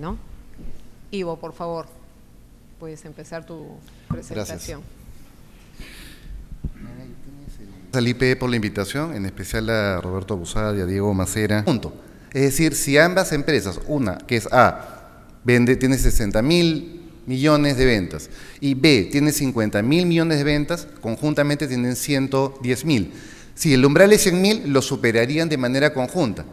¿no? Ivo, por favor, puedes empezar tu presentación. Gracias al IPE por la invitación, en especial a Roberto Abusada y a Diego Macera. Es decir, si ambas empresas, una que es A, tiene 60.000 millones de ventas y B tiene 50.000 millones de ventas, conjuntamente tienen 110.000. Si el umbral es 100.000, lo superarían de manera conjunta.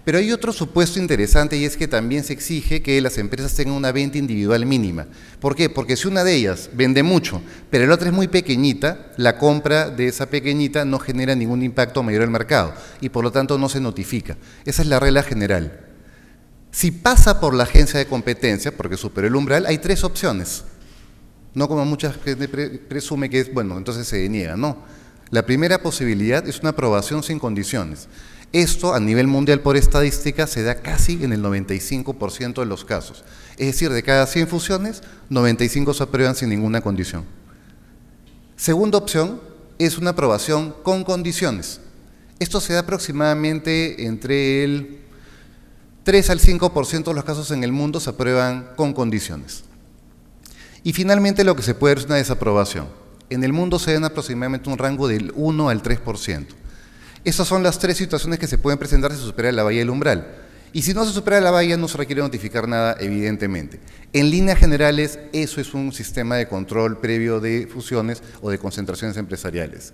Pero hay otro supuesto interesante y es que también se exige que las empresas tengan una venta individual mínima. ¿Por qué? Porque si una de ellas vende mucho, pero la otra es muy pequeñita, la compra de esa pequeñita no genera ningún impacto mayor al mercado y por lo tanto no se notifica. Esa es la regla general. Si pasa por la agencia de competencia, porque superó el umbral, hay tres opciones. No como mucha gente presume que es, bueno, entonces se deniega, no. La primera posibilidad es una aprobación sin condiciones. Esto a nivel mundial por estadística se da casi en el 95% de los casos. Es decir, de cada 100 fusiones, 95 se aprueban sin ninguna condición. Segunda opción es una aprobación con condiciones. Esto se da aproximadamente entre el 3 al 5% de los casos en el mundo se aprueban con condiciones. Y finalmente lo que se puede ver es una desaprobación. En el mundo se dan aproximadamente un rango del 1 al 3%. Estas son las tres situaciones que se pueden presentar si se supera la valla del umbral. Y si no se supera la valla, no se requiere notificar nada, evidentemente. En líneas generales, eso es un sistema de control previo de fusiones o de concentraciones empresariales.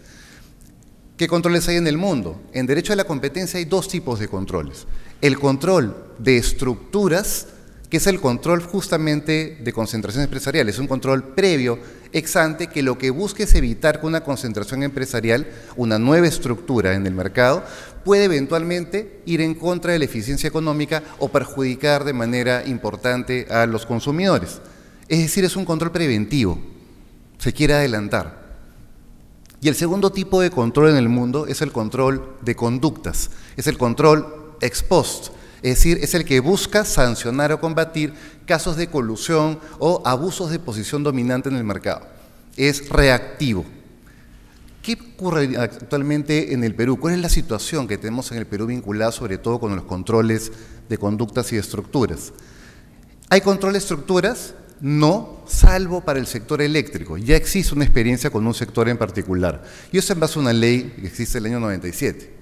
¿Qué controles hay en el mundo? En derecho a la competencia hay dos tipos de controles. El control de estructuras, que es el control justamente de concentraciones empresariales, es un control previo, ex ante, que lo que busca es evitar que una concentración empresarial, una nueva estructura en el mercado, puede eventualmente ir en contra de la eficiencia económica o perjudicar de manera importante a los consumidores. Es decir, es un control preventivo, se quiere adelantar. Y el segundo tipo de control en el mundo es el control de conductas, es el control ex post. Es decir, es el que busca sancionar o combatir casos de colusión o abusos de posición dominante en el mercado. Es reactivo. ¿Qué ocurre actualmente en el Perú? ¿Cuál es la situación que tenemos en el Perú vinculada sobre todo con los controles de conductas y de estructuras? ¿Hay control de estructuras? No, salvo para el sector eléctrico. Ya existe una experiencia con un sector en particular. Y eso en base a una ley que existe en el año 97.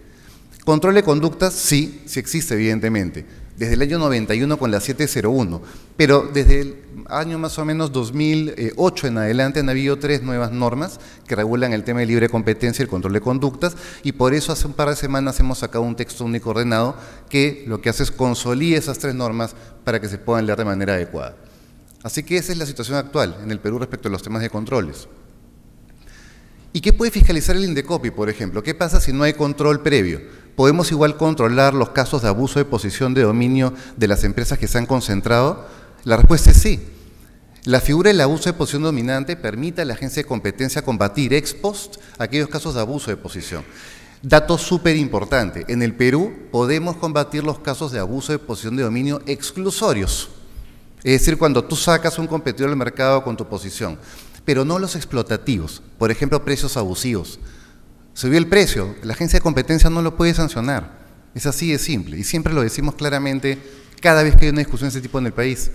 Control de conductas, sí, sí existe evidentemente, desde el año 91 con la 701, pero desde el año más o menos 2008 en adelante han habido tres nuevas normas que regulan el tema de libre competencia y el control de conductas, y por eso hace un par de semanas hemos sacado un texto único ordenado que lo que hace es consolidar esas tres normas para que se puedan leer de manera adecuada. Así que esa es la situación actual en el Perú respecto a los temas de controles. ¿Y qué puede fiscalizar el Indecopi, por ejemplo? ¿Qué pasa si no hay control previo? ¿Podemos igual controlar los casos de abuso de posición de dominio de las empresas que se han concentrado? La respuesta es sí. La figura del abuso de posición dominante permite a la agencia de competencia combatir ex post aquellos casos de abuso de posición. Dato súper importante, en el Perú podemos combatir los casos de abuso de posición de dominio exclusorios. Es decir, cuando tú sacas un competidor al mercado con tu posición, pero no los explotativos, por ejemplo, precios abusivos. Subió el precio, la agencia de competencia no lo puede sancionar. Es así de simple y siempre lo decimos claramente cada vez que hay una discusión de ese tipo en el país.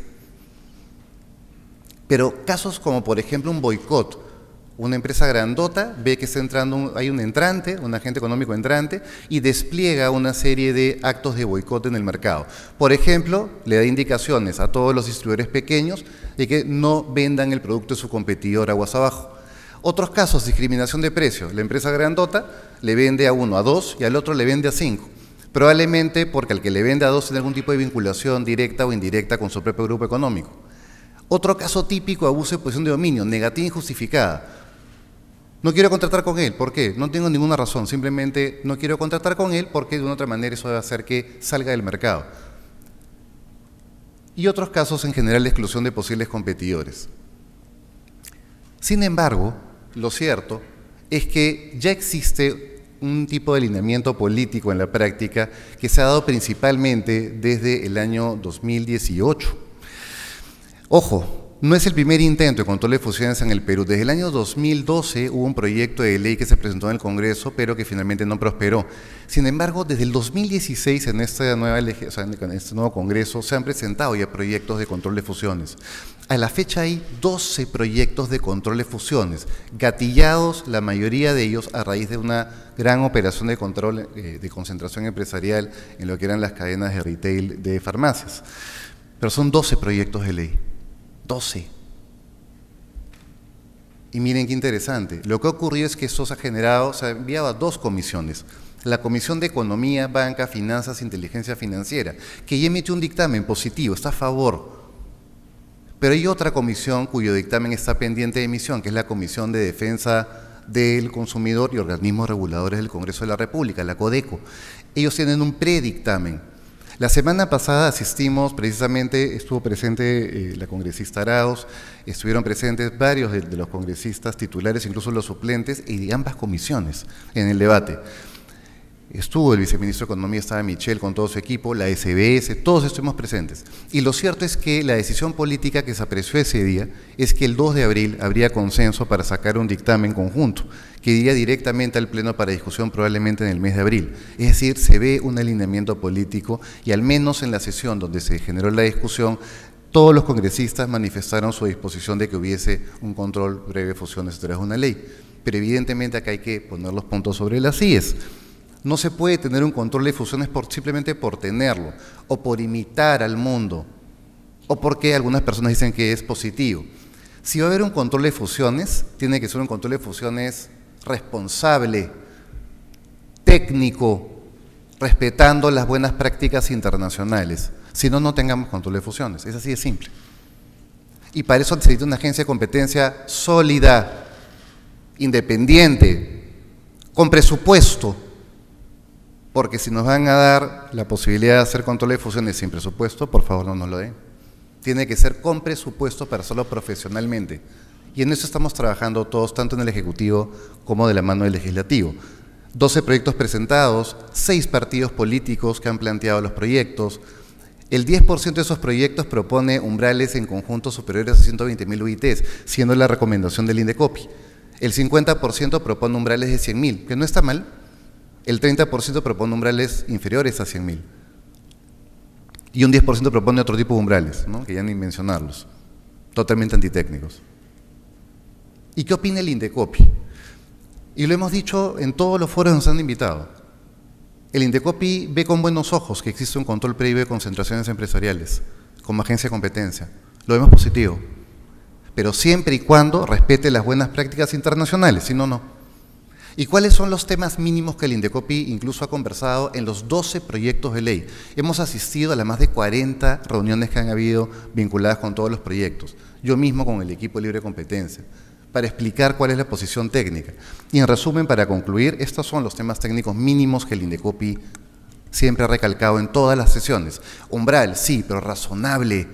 Pero casos como por ejemplo un boicot, una empresa grandota ve que está entrando, hay un entrante, un agente económico entrante y despliega una serie de actos de boicot en el mercado. Por ejemplo, le da indicaciones a todos los distribuidores pequeños de que no vendan el producto de su competidor aguas abajo. Otros casos, discriminación de precios. La empresa grandota le vende a uno a 2 y al otro le vende a 5. Probablemente porque al que le vende a 2 tiene algún tipo de vinculación directa o indirecta con su propio grupo económico. Otro caso típico, abuso de posición de dominio, negativa injustificada. No quiero contratar con él, ¿por qué? No tengo ninguna razón, simplemente no quiero contratar con él porque de una otra manera eso va a hacer que salga del mercado. Y otros casos en general de exclusión de posibles competidores. Sin embargo, lo cierto es que ya existe un tipo de alineamiento político en la práctica que se ha dado principalmente desde el año 2018. Ojo, no es el primer intento de control de fusiones en el Perú. Desde el año 2012 hubo un proyecto de ley que se presentó en el Congreso, pero que finalmente no prosperó. Sin embargo, desde el 2016, en este nuevo Congreso, se han presentado ya proyectos de control de fusiones. A la fecha hay 12 proyectos de control de fusiones, gatillados la mayoría de ellos a raíz de una gran operación de control de concentración empresarial en lo que eran las cadenas de retail de farmacias. Pero son 12 proyectos de ley. 12. Y miren qué interesante, lo que ha ocurrido es que eso se ha enviado a 2 comisiones, la Comisión de Economía, Banca, Finanzas e Inteligencia Financiera, que ya emitió un dictamen positivo, está a favor, pero hay otra comisión cuyo dictamen está pendiente de emisión, que es la Comisión de Defensa del Consumidor y Organismos Reguladores del Congreso de la República, la CODECO. Ellos tienen un predictamen. La semana pasada asistimos, precisamente estuvo presente la congresista Arauz, estuvieron presentes varios de los congresistas titulares, incluso los suplentes, y de ambas comisiones en el debate. Estuvo el viceministro de Economía, estaba Michel con todo su equipo, la SBS, todos estuvimos presentes. Y lo cierto es que la decisión política que se apreció ese día es que el 2 de abril habría consenso para sacar un dictamen conjunto que iría directamente al Pleno para discusión probablemente en el mes de abril. Es decir, se ve un alineamiento político y al menos en la sesión donde se generó la discusión, todos los congresistas manifestaron su disposición de que hubiese un control breve de fusiones a través de una ley. Pero evidentemente acá hay que poner los puntos sobre las IES. No se puede tener un control de fusiones simplemente por tenerlo, o por imitar al mundo, o porque algunas personas dicen que es positivo. Si va a haber un control de fusiones, tiene que ser un control de fusiones responsable, técnico, respetando las buenas prácticas internacionales. Si no, no tengamos control de fusiones. Es así de simple. Y para eso necesita una agencia de competencia sólida, independiente, con presupuesto. Porque si nos van a dar la posibilidad de hacer control de fusiones sin presupuesto, por favor no nos lo den. Tiene que ser con presupuesto para hacerlo profesionalmente. Y en eso estamos trabajando todos, tanto en el Ejecutivo como de la mano del Legislativo. 12 proyectos presentados, 6 partidos políticos que han planteado los proyectos. El 10% de esos proyectos propone umbrales en conjunto superiores a 120.000 UITs, siendo la recomendación del INDECOPI. El 50% propone umbrales de 100.000, que no está mal. El 30% propone umbrales inferiores a 100.000 y un 10% propone otro tipo de umbrales, ¿no? Que ya ni mencionarlos, totalmente antitécnicos. ¿Y qué opina el INDECOPI? Y lo hemos dicho en todos los foros donde nos han invitado. El INDECOPI ve con buenos ojos que existe un control previo de concentraciones empresariales como agencia de competencia. Lo vemos positivo, pero siempre y cuando respete las buenas prácticas internacionales, si no, no. ¿Y cuáles son los temas mínimos que el INDECOPI incluso ha conversado en los 12 proyectos de ley? Hemos asistido a las más de 40 reuniones que han habido vinculadas con todos los proyectos, yo mismo con el equipo de libre competencia, para explicar cuál es la posición técnica. Y en resumen, para concluir, estos son los temas técnicos mínimos que el INDECOPI siempre ha recalcado en todas las sesiones. Umbral, sí, pero razonable.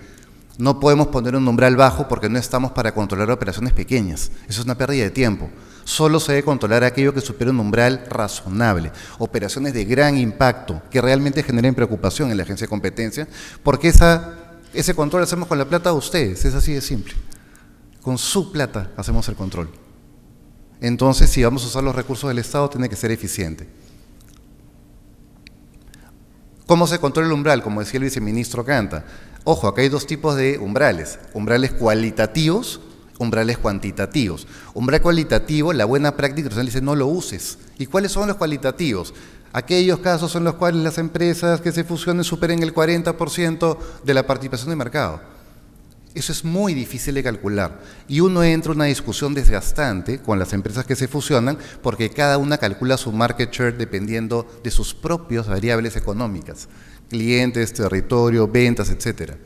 No podemos poner un umbral bajo porque no estamos para controlar operaciones pequeñas. Eso es una pérdida de tiempo. Solo se debe controlar aquello que supere un umbral razonable. Operaciones de gran impacto que realmente generen preocupación en la agencia de competencia, porque ese control lo hacemos con la plata de ustedes, es así de simple. Con su plata hacemos el control. Entonces, si vamos a usar los recursos del Estado, tiene que ser eficiente. ¿Cómo se controla el umbral? Como decía el viceministro Canta. Ojo, acá hay 2 tipos de umbrales cualitativos, umbrales cuantitativos. Umbral cualitativo, la buena práctica internacional dice no lo uses. ¿Y cuáles son los cualitativos? Aquellos casos en los cuales las empresas que se fusionen superen el 40% de la participación de mercado. Eso es muy difícil de calcular y uno entra en una discusión desgastante con las empresas que se fusionan porque cada una calcula su market share dependiendo de sus propias variables económicas, clientes, territorio, ventas, etcétera.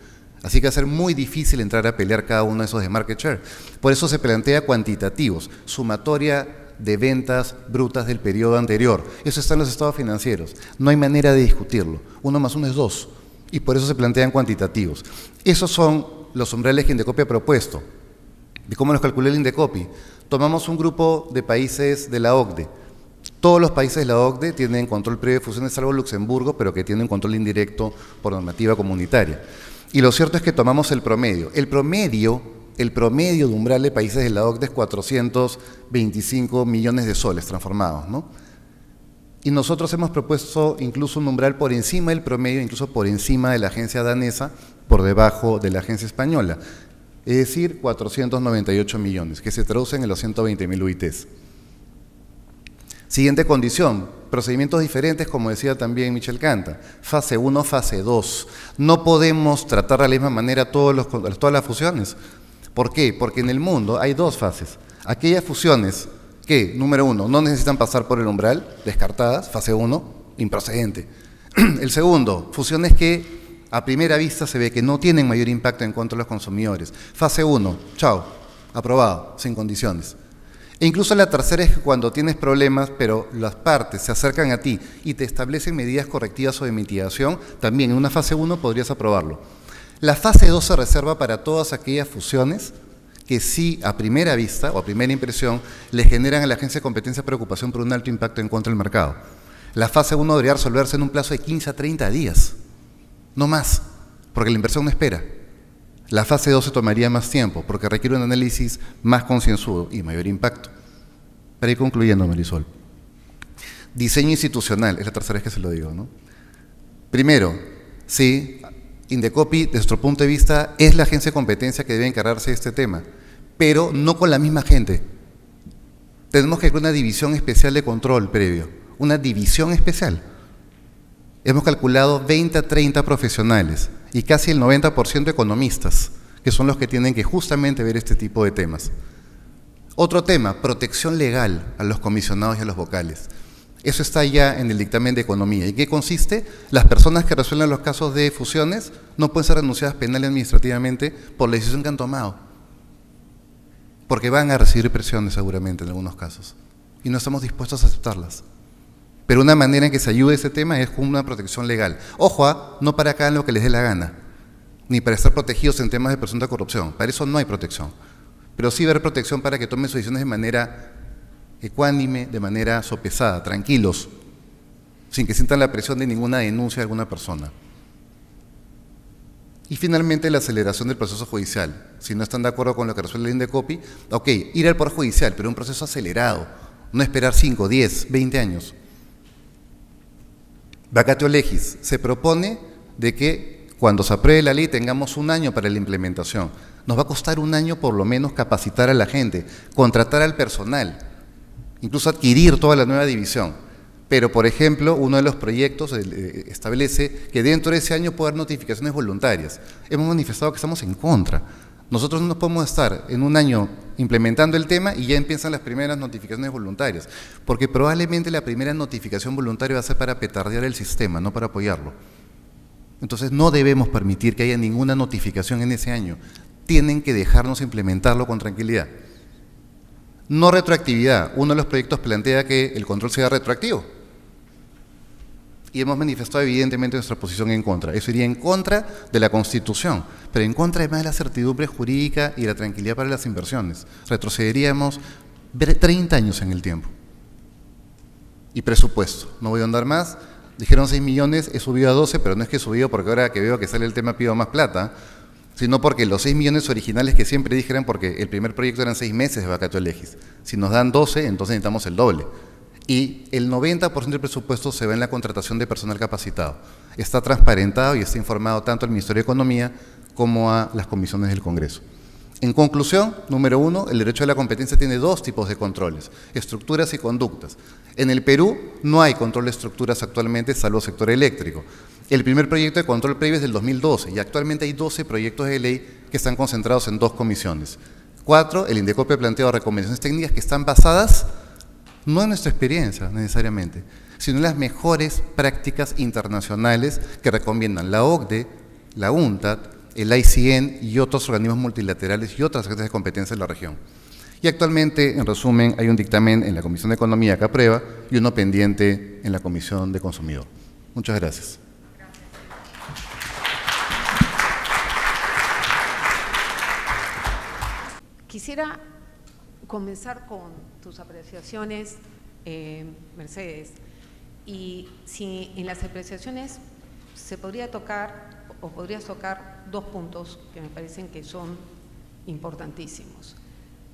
Así que va a ser muy difícil entrar a pelear cada uno de esos de market share. Por eso se plantea cuantitativos, sumatoria de ventas brutas del periodo anterior. Eso está en los estados financieros. No hay manera de discutirlo. 1 más 1 es 2. Y por eso se plantean cuantitativos. Esos son los umbrales que INDECOPI ha propuesto. ¿Y cómo los calculó el INDECOPI? Tomamos un grupo de países de la OCDE. Todos los países de la OCDE tienen control previo de fusiones, salvo Luxemburgo, pero que tienen control indirecto por normativa comunitaria. Y lo cierto es que tomamos el promedio. El promedio el promedio de umbral de países de la OCDE es 425 millones de soles transformados, ¿no? Y nosotros hemos propuesto incluso un umbral por encima del promedio, incluso por encima de la agencia danesa, por debajo de la agencia española. Es decir, 498 millones, que se traducen en los 120.000 UITs. Siguiente condición, procedimientos diferentes, como decía también Michel Canta. Fase 1, fase 2. No podemos tratar de la misma manera todas las fusiones. ¿Por qué? Porque en el mundo hay dos fases. Aquellas fusiones que, número 1, no necesitan pasar por el umbral, descartadas, fase 1, improcedente. El segundo, fusiones que a primera vista se ve que no tienen mayor impacto en contra de los consumidores. Fase 1, chao, aprobado, sin condiciones. E incluso la tercera es que cuando tienes problemas, pero las partes se acercan a ti y te establecen medidas correctivas o de mitigación, también en una fase 1 podrías aprobarlo. La fase 2 se reserva para todas aquellas fusiones que sí, a primera vista o a primera impresión, le generan a la agencia de competencia preocupación por un alto impacto en contra del mercado. La fase 1 debería resolverse en un plazo de 15 a 30 días. No más, porque la inversión no espera. La fase 2 se tomaría más tiempo, porque requiere un análisis más concienzudo y mayor impacto. Para ir concluyendo, Marisol. Diseño institucional, es la tercera vez que se lo digo, ¿no? Primero, sí, Indecopi, desde nuestro punto de vista, es la agencia de competencia que debe encargarse de este tema, pero no con la misma gente. Tenemos que crear una división especial de control previo, una división especial. Hemos calculado 20 a 30 profesionales y casi el 90% economistas, que son los que tienen que justamente ver este tipo de temas. Otro tema, protección legal a los comisionados y a los vocales. Eso está ya en el dictamen de economía. ¿Y qué consiste? Las personas que resuelven los casos de fusiones no pueden ser denunciadas penal y administrativamente por la decisión que han tomado, porque van a recibir presiones seguramente en algunos casos, y no estamos dispuestos a aceptarlas. Pero una manera en que se ayude a ese tema es con una protección legal. Ojo, no para que hagan lo que les dé la gana, ni para estar protegidos en temas de presunta corrupción. Para eso no hay protección. Pero sí haber protección para que tomen sus decisiones de manera ecuánime, de manera sopesada, tranquilos, sin que sientan la presión de ninguna denuncia de alguna persona. Y finalmente la aceleración del proceso judicial. Si no están de acuerdo con lo que resuelve el Indecopi, ok, ir al Poder Judicial, pero un proceso acelerado, no esperar 5, 10, 20 años. Vacatio legis, se propone de que cuando se apruebe la ley tengamos un año para la implementación. Nos va a costar un año por lo menos capacitar a la gente, contratar al personal, incluso adquirir toda la nueva división. Pero, por ejemplo, uno de los proyectos establece que dentro de ese año puede haber notificaciones voluntarias. Hemos manifestado que estamos en contra. Nosotros no nos podemos estar en un año implementando el tema y ya empiezan las primeras notificaciones voluntarias, porque probablemente la primera notificación voluntaria va a ser para petardear el sistema, no para apoyarlo. Entonces no debemos permitir que haya ninguna notificación en ese año. Tienen que dejarnos implementarlo con tranquilidad. No retroactividad. Uno de los proyectos plantea que el control sea retroactivo. Y hemos manifestado evidentemente nuestra posición en contra. Eso iría en contra de la Constitución, pero en contra además de la certidumbre jurídica y la tranquilidad para las inversiones. Retrocederíamos 30 años en el tiempo. Y presupuesto. No voy a andar más. Dijeron 6 millones, he subido a 12, pero no es que he subido porque ahora que veo que sale el tema pido más plata, sino porque los 6 millones originales que siempre dijeron, porque el primer proyecto eran 6 meses de vacatio legis. Si nos dan 12, entonces necesitamos el doble. Y el 90% del presupuesto se va en la contratación de personal capacitado. Está transparentado y está informado tanto al Ministerio de Economía como a las comisiones del Congreso. En conclusión, número 1, el derecho a la competencia tiene dos tipos de controles, estructuras y conductas. En el Perú no hay control de estructuras actualmente, salvo sector eléctrico. El primer proyecto de control previo es del 2012 y actualmente hay 12 proyectos de ley que están concentrados en 2 comisiones. 4, el Indecopi ha planteado recomendaciones técnicas que están basadas no en nuestra experiencia necesariamente, sino en las mejores prácticas internacionales que recomiendan la OCDE, la UNCTAD, el ICN y otros organismos multilaterales y otras agencias de competencia en la región. Y actualmente, en resumen, hay un dictamen en la Comisión de Economía que aprueba y uno pendiente en la Comisión de Consumidor. Muchas gracias. Quisiera comenzar con tus apreciaciones, Mercedes, y si en las apreciaciones se podría tocar o podrías tocar 2 puntos que me parecen que son importantísimos.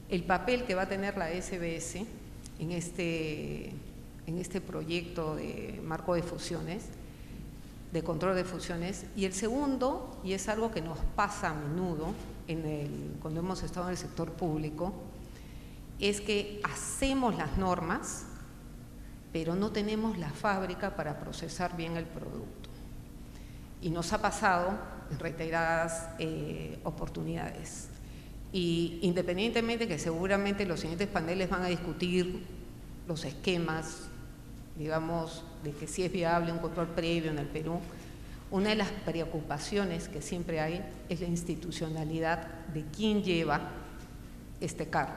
El papel que va a tener la SBS en este proyecto de marco de fusiones, de control de fusiones, y el segundo, y es algo que nos pasa a menudo cuando hemos estado en el sector público, es que hacemos las normas, pero no tenemos la fábrica para procesar bien el producto. Y nos ha pasado en reiteradas oportunidades. Y independientemente que seguramente los siguientes paneles van a discutir los esquemas, digamos, de que si es viable un control previo en el Perú, una de las preocupaciones que siempre hay es la institucionalidad de quién lleva este cargo.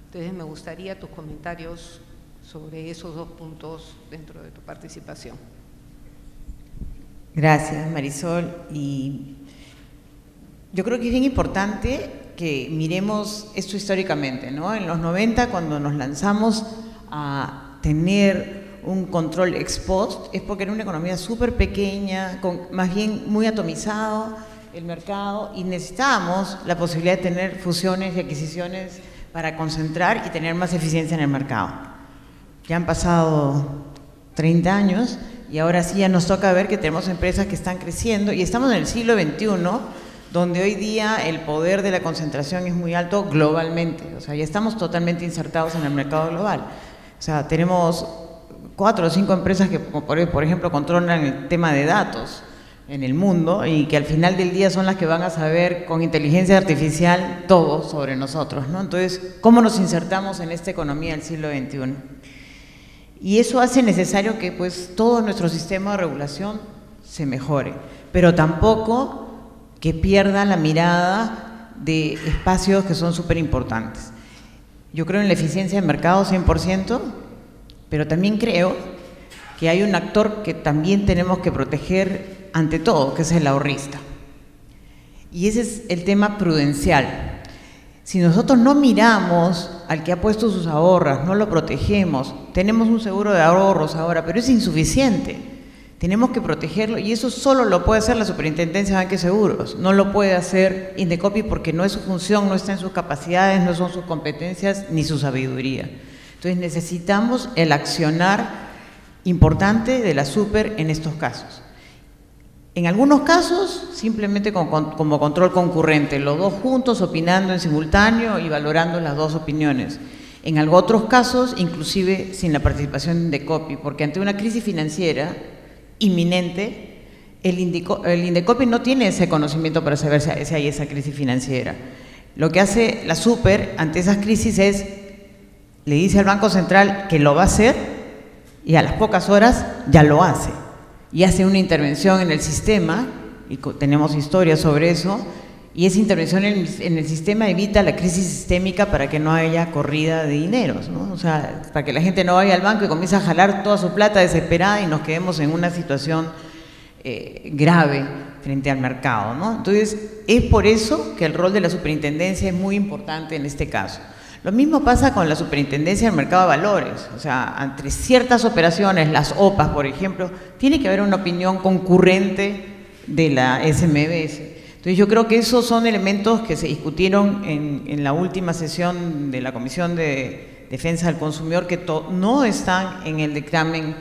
Entonces me gustaría tus comentarios sobre esos dos puntos dentro de tu participación. Gracias, Marisol. Y yo creo que es bien importante que miremos esto históricamente, ¿no? En los 90, cuando nos lanzamos a tener un control ex post, es porque era una economía súper pequeña, más bien muy atomizado el mercado, y necesitábamos la posibilidad de tener fusiones y adquisiciones para concentrar y tener más eficiencia en el mercado. Ya han pasado 30 años y ahora sí ya nos toca ver que tenemos empresas que están creciendo y estamos en el siglo XXI, donde hoy día el poder de la concentración es muy alto globalmente. O sea, ya estamos totalmente insertados en el mercado global. O sea, tenemos 4 o 5 empresas que, por ejemplo, controlan el tema de datos en el mundo y que al final del día son las que van a saber con inteligencia artificial todo sobre nosotros, ¿no? Entonces, ¿cómo nos insertamos en esta economía del siglo XXI? Y eso hace necesario que pues todo nuestro sistema de regulación se mejore, pero tampoco que pierda la mirada de espacios que son súper importantes. Yo creo en la eficiencia de mercado 100%, pero también creo que hay un actor que también tenemos que proteger ante todo, que es el ahorrista. Y ese es el tema prudencial. Si nosotros no miramos al que ha puesto sus ahorros, no lo protegemos, tenemos un seguro de ahorros ahora, pero es insuficiente. Tenemos que protegerlo y eso solo lo puede hacer la Superintendencia de Banca y Seguros, no lo puede hacer Indecopi porque no es su función, no está en sus capacidades, no son sus competencias ni su sabiduría. Entonces necesitamos el accionar importante de la Super en estos casos. En algunos casos, simplemente como control concurrente, los dos juntos opinando en simultáneo y valorando las dos opiniones. En otros casos, inclusive sin la participación de Indecopi, porque ante una crisis financiera inminente, el Indecopi no tiene ese conocimiento para saber si hay esa crisis financiera. Lo que hace la Super ante esas crisis es, le dice al Banco Central que lo va a hacer y a las pocas horas ya lo hace. Y hace una intervención en el sistema, y tenemos historias sobre eso, y esa intervención en el sistema evita la crisis sistémica para que no haya corrida de dineros, ¿no? O sea, para que la gente no vaya al banco y comience a jalar toda su plata desesperada y nos quedemos en una situación grave frente al mercado, ¿no? Entonces, es por eso que el rol de la superintendencia es muy importante en este caso. Lo mismo pasa con la superintendencia del mercado de valores, o sea, ante ciertas operaciones, las OPAs, por ejemplo, tiene que haber una opinión concurrente de la SMBS. Entonces yo creo que esos son elementos que se discutieron en la última sesión de la Comisión de Defensa del Consumidor que no están en el dictamen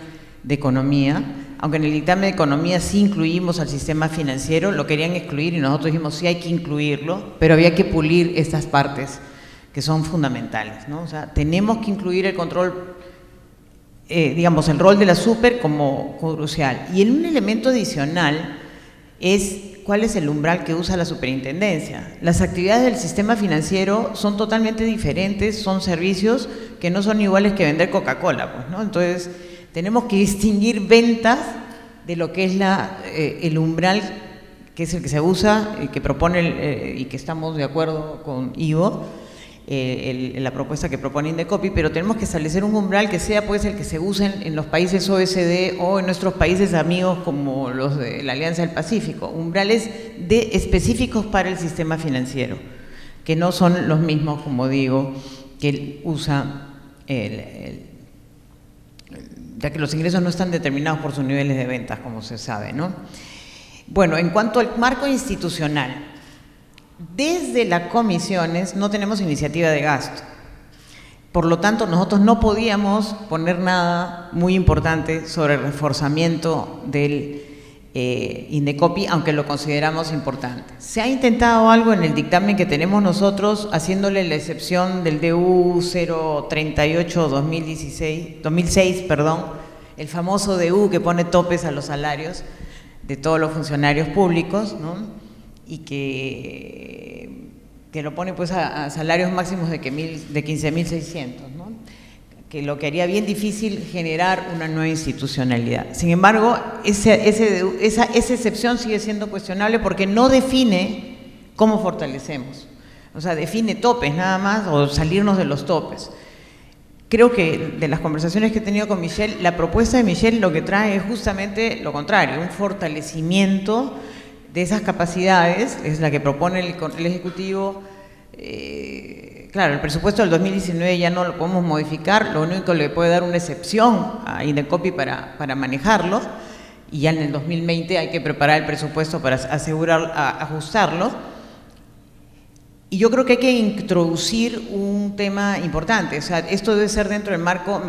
de Economía, aunque en el dictamen de Economía sí incluimos al sistema financiero, lo querían excluir y nosotros dijimos sí hay que incluirlo, pero había que pulir estas partes que son fundamentales, ¿no? O sea, tenemos que incluir el control, digamos, el rol de la Super como crucial. Y un elemento adicional es cuál es el umbral que usa la superintendencia. Las actividades del sistema financiero son totalmente diferentes, son servicios que no son iguales que vender Coca-Cola, pues, ¿no? Entonces, tenemos que distinguir ventas de lo que es el umbral, que es el que se usa, que propone y que estamos de acuerdo con Ivo, la propuesta que propone Indecopi, pero tenemos que establecer un umbral que sea pues el que se use en los países OECD o en nuestros países amigos como los de la Alianza del Pacífico, umbrales específicos para el sistema financiero, que no son los mismos, como digo, que él usa, ya que los ingresos no están determinados por sus niveles de ventas, como se sabe, ¿no? Bueno, en cuanto al marco institucional, desde las comisiones no tenemos iniciativa de gasto. Por lo tanto, nosotros no podíamos poner nada muy importante sobre el reforzamiento del INDECOPI, aunque lo consideramos importante. Se ha intentado algo en el dictamen que tenemos nosotros, haciéndole la excepción del DU 038-2006, el famoso DU que pone topes a los salarios de todos los funcionarios públicos, ¿no? Y que lo pone pues a salarios máximos de 15.600, ¿no? Que lo que haría bien difícil generar una nueva institucionalidad. Sin embargo, esa excepción sigue siendo cuestionable porque no define cómo fortalecemos. O sea, define topes nada más o salirnos de los topes. Creo que de las conversaciones que he tenido con Michelle, la propuesta de Michelle lo que trae es justamente lo contrario, un fortalecimiento de esas capacidades, es la que propone el Ejecutivo. Claro, el presupuesto del 2019 ya no lo podemos modificar, lo único que le puede dar una excepción a INDECOPI para manejarlo, y ya en el 2020 hay que preparar el presupuesto para ajustarlo. Y yo creo que hay que introducir un tema importante, o sea, esto debe ser dentro del marco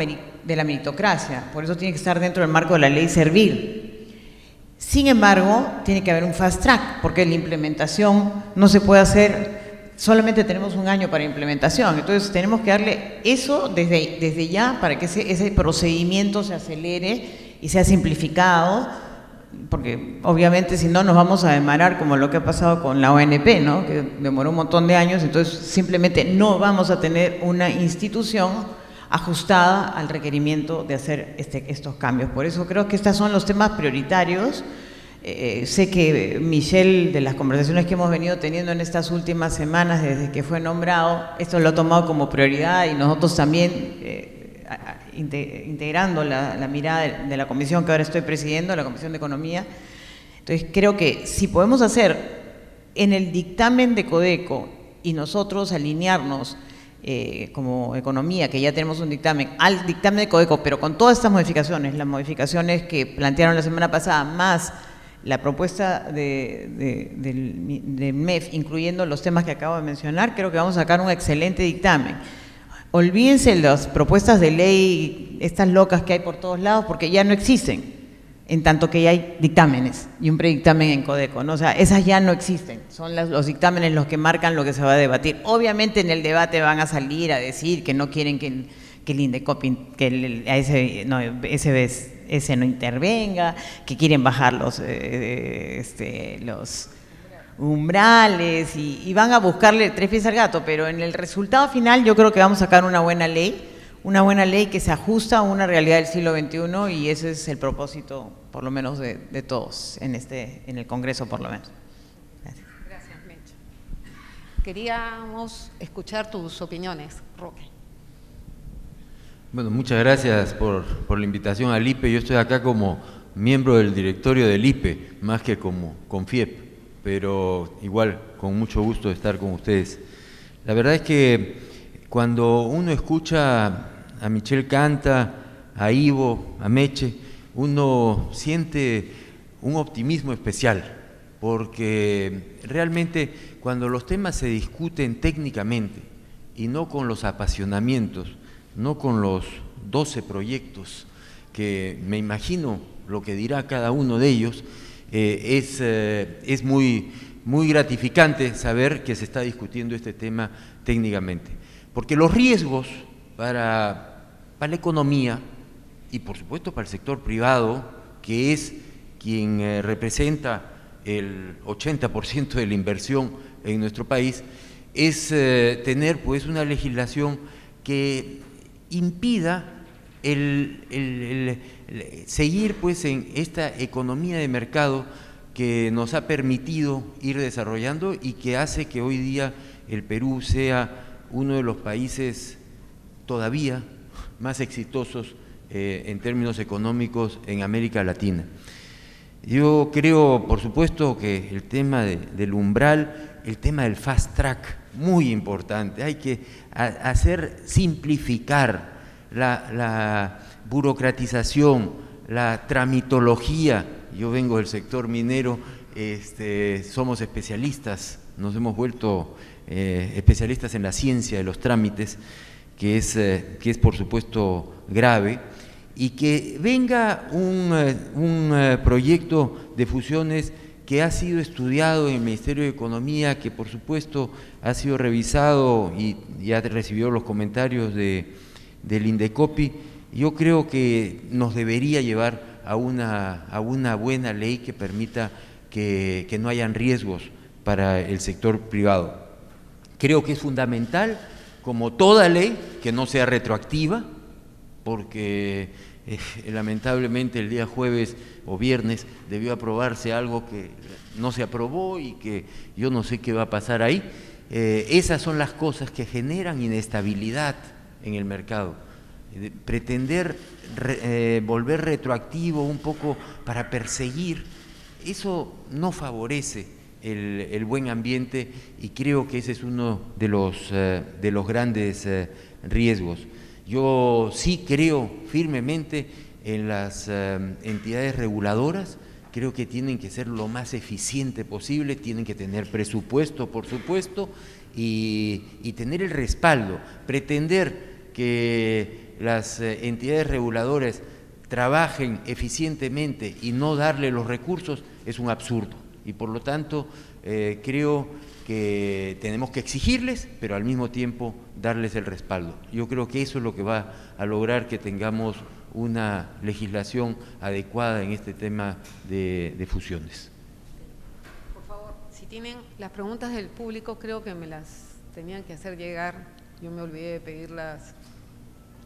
de la meritocracia, por eso tiene que estar dentro del marco de la ley Servir. Sin embargo, tiene que haber un fast track, porque la implementación no se puede hacer, solamente tenemos un año para implementación, entonces tenemos que darle eso desde ya para que ese procedimiento se acelere y sea simplificado, porque obviamente si no nos vamos a demorar como lo que ha pasado con la ONP, ¿no? Que demoró un montón de años, entonces simplemente no vamos a tener una institución ajustada al requerimiento de hacer estos cambios. Por eso creo que estos son los temas prioritarios. Sé que Michelle, de las conversaciones que hemos venido teniendo en estas últimas semanas desde que fue nombrado, esto lo ha tomado como prioridad y nosotros también, integrando la mirada de la comisión que ahora estoy presidiendo, la Comisión de Economía. Entonces creo que si podemos hacer en el dictamen de Codeco y nosotros alinearnos como economía, que ya tenemos un dictamen, al dictamen de Codeco, pero con todas estas modificaciones, las modificaciones que plantearon la semana pasada, más la propuesta del MEF, incluyendo los temas que acabo de mencionar, creo que vamos a sacar un excelente dictamen. Olvídense las propuestas de ley, estas locas que hay por todos lados, porque ya no existen, en tanto que ya hay dictámenes y un predictamen en Codeco, ¿no? O sea, esas ya no existen, son los dictámenes los que marcan lo que se va a debatir. Obviamente en el debate van a salir a decir que no quieren que el INDECOPI, que ese no intervenga, que quieren bajar los umbrales y van a buscarle tres pies al gato, pero en el resultado final yo creo que vamos a sacar una buena ley que se ajusta a una realidad del siglo XXI, y ese es el propósito, por lo menos, de todos en el Congreso, por lo menos. Gracias. Gracias, Mecha. Queríamos escuchar tus opiniones, Roque. Bueno, muchas gracias por la invitación al IPE. Yo estoy acá como miembro del directorio del IPE, más que como CONFIEP, pero igual, con mucho gusto de estar con ustedes. La verdad es que cuando uno escucha a Michelle Canta, a Ivo, a Meche, uno siente un optimismo especial, porque realmente cuando los temas se discuten técnicamente y no con los apasionamientos, no con los 12 proyectos que me imagino lo que dirá cada uno de ellos, es muy gratificante saber que se está discutiendo este tema técnicamente, porque los riesgos para la economía y por supuesto para el sector privado, que es quien representa el 80% de la inversión en nuestro país, es tener pues una legislación que impida seguir pues en esta economía de mercado que nos ha permitido ir desarrollando y que hace que hoy día el Perú sea uno de los países todavía más exitosos en términos económicos en América Latina. Yo creo, por supuesto, que el tema del umbral, el tema del fast track, muy importante, hay que simplificar la burocratización, la tramitología. Yo vengo del sector minero, somos especialistas, nos hemos vuelto especialistas en la ciencia de los trámites, que es por supuesto grave, y que venga un proyecto de fusiones que ha sido estudiado en el Ministerio de Economía, que por supuesto ha sido revisado y ya recibió los comentarios del Indecopi. Yo creo que nos debería llevar a una buena ley que permita que no hayan riesgos para el sector privado. Creo que es fundamental, como toda ley, que no sea retroactiva, porque lamentablemente el día jueves o viernes debió aprobarse algo que no se aprobó y que yo no sé qué va a pasar ahí. Esas son las cosas que generan inestabilidad en el mercado. Pretender volver retroactivo un poco para perseguir, eso no favorece el buen ambiente, y creo que ese es uno de los grandes riesgos. Yo sí creo firmemente en las entidades reguladoras. Creo que tienen que ser lo más eficiente posible, tienen que tener presupuesto, por supuesto, y tener el respaldo. Pretender que las entidades reguladoras trabajen eficientemente y no darle los recursos es un absurdo, y por lo tanto creo que tenemos que exigirles, pero al mismo tiempo darles el respaldo. Yo creo que eso es lo que va a lograr que tengamos una legislación adecuada en este tema de fusiones. Por favor, si tienen las preguntas del público, creo que me las tenían que hacer llegar. Yo me olvidé de pedirlas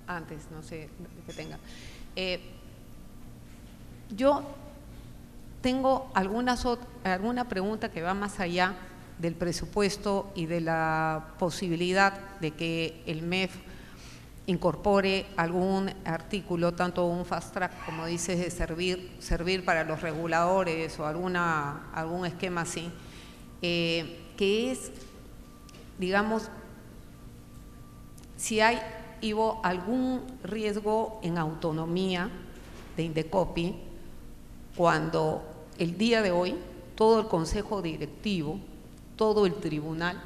antes, no sé que tengan. Yo tengo alguna pregunta que va más allá del presupuesto y de la posibilidad de que el MEF incorpore algún artículo, tanto un fast track, como dices, de servir para los reguladores o algún esquema así, que es, digamos, si hay, Ivo, algún riesgo en autonomía de Indecopi cuando el día de hoy todo el consejo directivo, todo el tribunal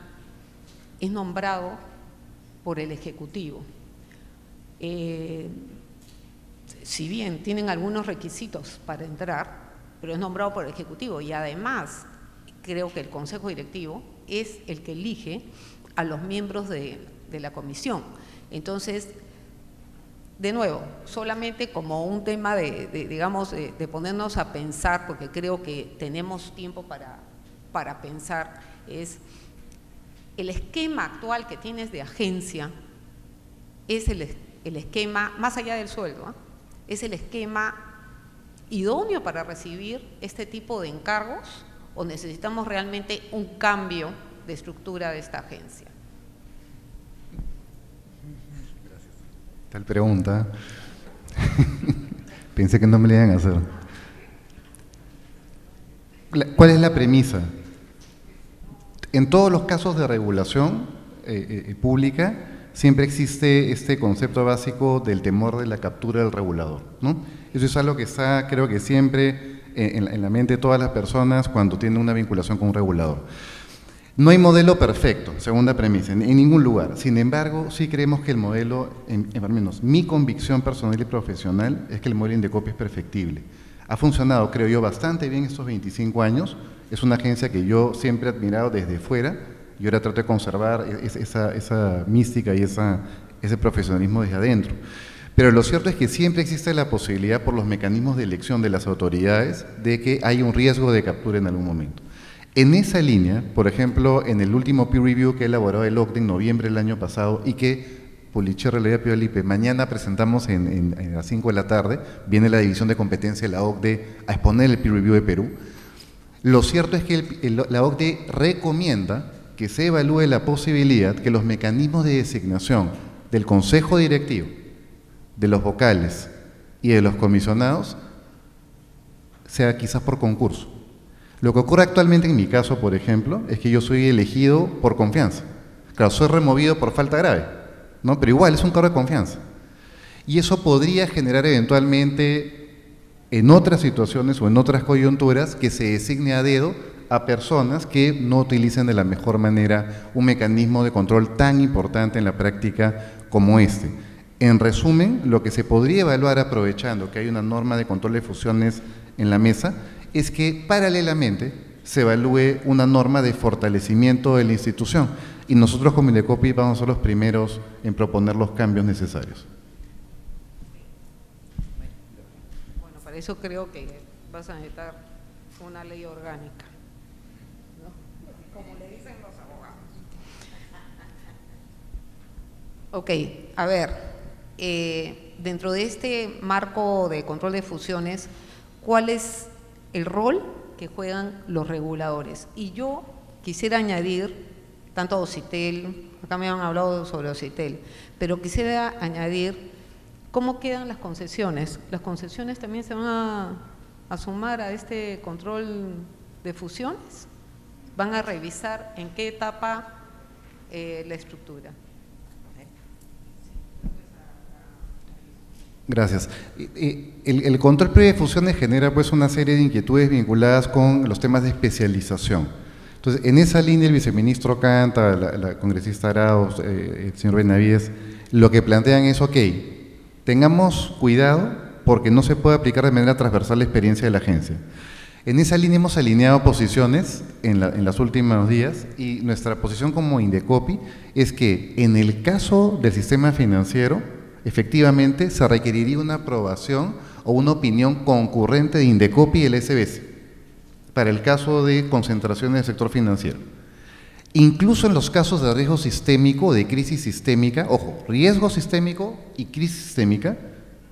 es nombrado por el Ejecutivo. Si bien tienen algunos requisitos para entrar, pero es nombrado por el Ejecutivo, y además creo que el consejo directivo es el que elige a los miembros de la comisión. Entonces, de nuevo, solamente como un tema digamos, de ponernos a pensar, porque creo que tenemos tiempo para pensar, es el esquema actual que tienes de agencia, es el esquema, más allá del sueldo, es el esquema idóneo para recibir este tipo de encargos, o necesitamos realmente un cambio de estructura de esta agencia. Tal pregunta. Pensé que no me la iban a hacer. ¿Cuál es la premisa? En todos los casos de regulación pública siempre existe este concepto básico del temor de la captura del regulador, ¿no? Eso es algo que está, creo que siempre en la mente de todas las personas cuando tienen una vinculación con un regulador. No hay modelo perfecto, segunda premisa, en ningún lugar. Sin embargo, sí creemos que el modelo, al menos mi convicción personal y profesional, es que el modelo Indecopi es perfectible. Ha funcionado, creo yo, bastante bien estos 25 años. Es una agencia que yo siempre he admirado desde fuera, y ahora trato de conservar esa mística y ese profesionalismo desde adentro. Pero lo cierto es que siempre existe la posibilidad, por los mecanismos de elección de las autoridades, de que hay un riesgo de captura en algún momento. En esa línea, por ejemplo, en el último peer review que ha elaborado el OCDE en noviembre del año pasado y que Pulicherre le había pedido al IPE, mañana presentamos en las 5 de la tarde, viene la División de Competencia de la OCDE a exponer el peer review de Perú. Lo cierto es que la OCDE recomienda que se evalúe la posibilidad que los mecanismos de designación del Consejo Directivo, de los vocales y de los comisionados sea quizás por concurso. Lo que ocurre actualmente en mi caso, por ejemplo, es que yo soy elegido por confianza. Claro, soy removido por falta grave, ¿no? Pero igual es un cargo de confianza. Y eso podría generar eventualmente en otras situaciones o en otras coyunturas que se designe a dedo a personas que no utilicen de la mejor manera un mecanismo de control tan importante en la práctica como este. En resumen, lo que se podría evaluar aprovechando que hay una norma de control de fusiones en la mesa es que paralelamente se evalúe una norma de fortalecimiento de la institución y nosotros como Indecopi vamos a ser los primeros en proponer los cambios necesarios. Bueno, para eso creo que vas a necesitar una ley orgánica, ¿no? Como le dicen los abogados. Ok, a ver, dentro de este marco de control de fusiones, ¿cuál es el rol que juegan los reguladores? Y yo quisiera añadir, tanto a OCITEL, acá me han hablado sobre OCITEL, pero quisiera añadir cómo quedan las concesiones. ¿Las concesiones también se van a sumar a este control de fusiones? ¿Van a revisar en qué etapa la estructura? Gracias. El control previo de fusiones genera pues una serie de inquietudes vinculadas con los temas de especialización. Entonces, en esa línea el viceministro Canta, la congresista Arauz, el señor Benavides, lo que plantean es, ok, tengamos cuidado porque no se puede aplicar de manera transversal la experiencia de la agencia. En esa línea hemos alineado posiciones en los últimos días y nuestra posición como Indecopi es que en el caso del sistema financiero, efectivamente se requeriría una aprobación o una opinión concurrente de Indecopi y el SBS para el caso de concentraciones del sector financiero. Incluso en los casos de riesgo sistémico o de crisis sistémica, ojo, riesgo sistémico y crisis sistémica,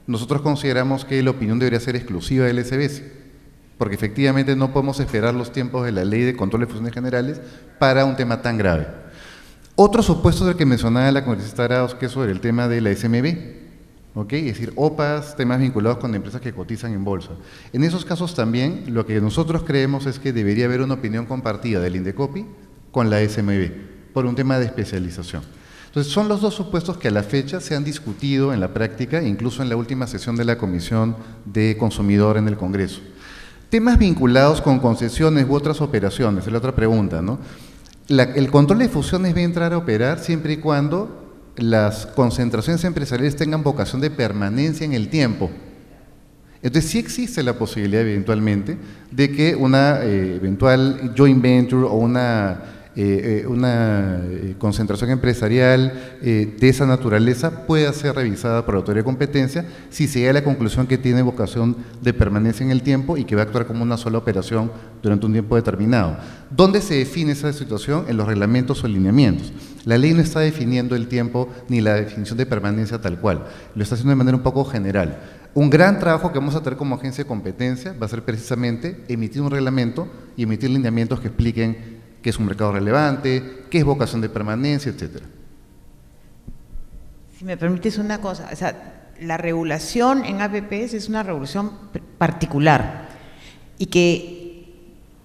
nosotros consideramos que la opinión debería ser exclusiva del SBS, porque efectivamente no podemos esperar los tiempos de la Ley de Control de Fusiones Generales para un tema tan grave. Otro supuesto del que mencionaba la congresista Arauz, que es sobre el tema de la SMB, ¿ok? Es decir, OPAs, temas vinculados con empresas que cotizan en bolsa. En esos casos también lo que nosotros creemos es que debería haber una opinión compartida del Indecopi con la SMB, por un tema de especialización. Entonces, son los dos supuestos que a la fecha se han discutido en la práctica, incluso en la última sesión de la Comisión de Consumidor en el Congreso. Temas vinculados con concesiones u otras operaciones, es la otra pregunta, ¿no? El control de fusiones va a entrar a operar siempre y cuando las concentraciones empresariales tengan vocación de permanencia en el tiempo. Entonces, sí existe la posibilidad eventualmente de que una eventual joint venture o una concentración empresarial de esa naturaleza pueda ser revisada por la autoridad de competencia si se llega a la conclusión que tiene vocación de permanencia en el tiempo y que va a actuar como una sola operación durante un tiempo determinado. ¿Dónde se define esa situación? En los reglamentos o lineamientos. La ley no está definiendo el tiempo ni la definición de permanencia tal cual, lo está haciendo de manera un poco general. Un gran trabajo que vamos a tener como agencia de competencia va a ser precisamente emitir un reglamento y emitir lineamientos que expliquen qué es un mercado relevante, qué es vocación de permanencia, etcétera. Si me permites una cosa, o sea, la regulación en APPs es una regulación particular y que